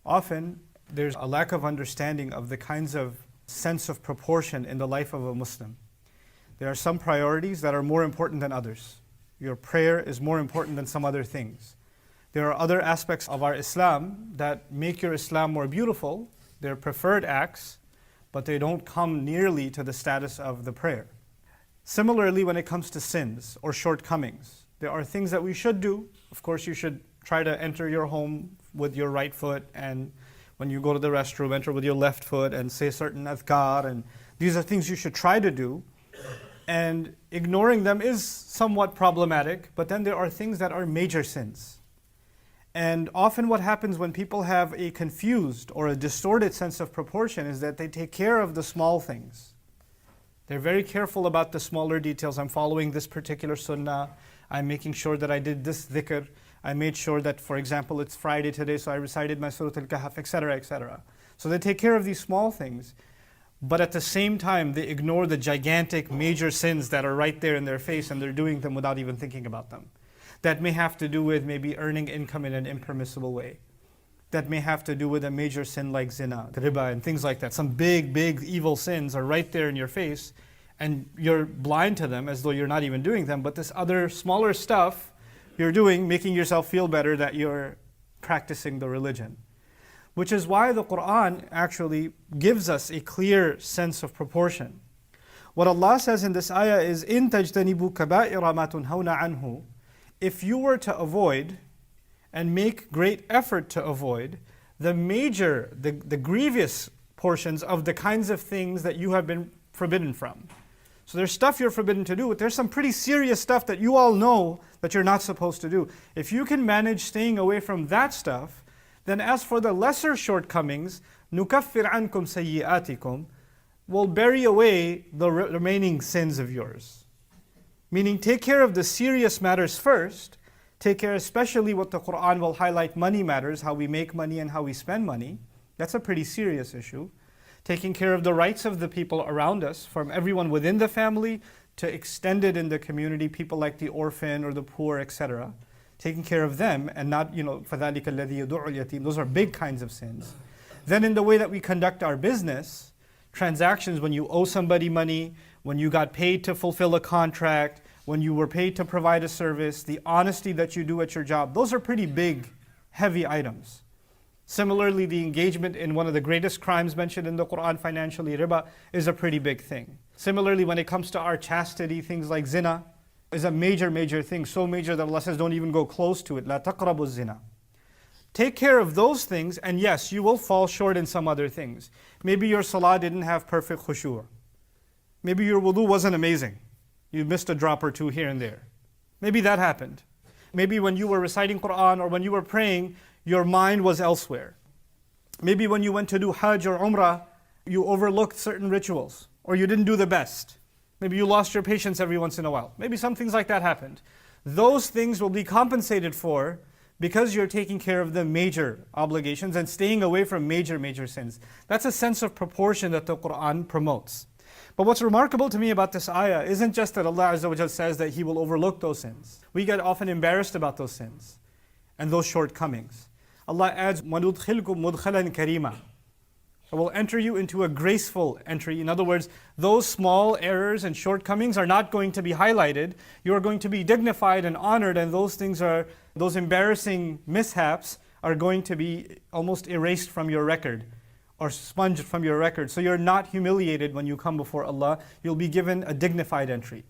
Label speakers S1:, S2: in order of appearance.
S1: Often, there's a lack of understanding of the kinds of sense of proportion in the life of a Muslim. There are some priorities that are more important than others. Your prayer is more important than some other things. There are other aspects of our Islam that make your Islam more beautiful. They're preferred acts, but they don't come nearly to the status of the prayer. Similarly, when it comes to sins or shortcomings, there are things that we should do. Of course, you should try to enter your home with your right foot, and when you go to the restroom, enter with your left foot and say certain adhkar, and these are things you should try to do. And ignoring them is somewhat problematic, but then there are things that are major sins. And often what happens when people have a confused or a distorted sense of proportion is that they take care of the small things. They're very careful about the smaller details. I'm following this particular sunnah. I'm making sure that I did this dhikr. I made sure that, for example, it's Friday today, so I recited my Surah Al-Kahf, etc., etc. So they take care of these small things. But at the same time, they ignore the gigantic major sins that are right there in their face, and they're doing them without even thinking about them. That may have to do with maybe earning income in an impermissible way. That may have to do with a major sin like zina, riba, and things like that. Some big, big evil sins are right there in your face, and you're blind to them as though you're not even doing them. But this other smaller stuff you're doing, making yourself feel better that you're practicing the religion. Which is why the Quran actually gives us a clear sense of proportion. What Allah says in this ayah is, إِن تَجْتَنِبُوا كَبَائِرَ مَا تُنْهَوْنَ عَنْهُ. If you were to avoid and make great effort to avoid the major, the grievous portions of the kinds of things that you have been forbidden from. So there's stuff you're forbidden to do, but there's some pretty serious stuff that you all know that you're not supposed to do. If you can manage staying away from that stuff, then as for the lesser shortcomings, نُكَفِّرْ عَنْكُمْ سَيِّئَاتِكُمْ, will bury away the remaining sins of yours. Meaning, take care of the serious matters first. Take care especially what the Quran will highlight, money matters, how we make money and how we spend money. That's a pretty serious issue. Taking care of the rights of the people around us, from everyone within the family to extended in the community, people like the orphan or the poor, etc. Taking care of them and not, فَذَلِكَ الَّذِي يَدُعُ الْيَتِيمِ. Those are big kinds of sins. Then in the way that we conduct our business, transactions, when you owe somebody money, when you got paid to fulfill a contract, when you were paid to provide a service, the honesty that you do at your job, those are pretty big, heavy items. Similarly, the engagement in one of the greatest crimes mentioned in the Quran, financially, riba, is a pretty big thing. Similarly, when it comes to our chastity, things like zina, is a major, major thing. So major that Allah says, don't even go close to it. لَا تَقْرَبُوا الزِّنَا. Take care of those things, and yes, you will fall short in some other things. Maybe your salah didn't have perfect khushu'. Maybe your wudu wasn't amazing. You missed a drop or two here and there. Maybe that happened. Maybe when you were reciting Quran or when you were praying, your mind was elsewhere. Maybe when you went to do Hajj or Umrah, you overlooked certain rituals, or you didn't do the best. Maybe you lost your patience every once in a while. Maybe some things like that happened. Those things will be compensated for because you're taking care of the major obligations and staying away from major, major sins. That's a sense of proportion that the Quran promotes. But what's remarkable to me about this ayah isn't just that Allah Azza wa Jal says that He will overlook those sins. We get often embarrassed about those sins and those shortcomings. Allah adds, وَنُدْخِلْكُمْ مُدْخَلًا كَرِيمًا. I will enter you into a graceful entry. In other words, those small errors and shortcomings are not going to be highlighted. You are going to be dignified and honored, and those embarrassing mishaps are going to be almost erased from your record or sponged from your record. So you're not humiliated when you come before Allah. You'll be given a dignified entry.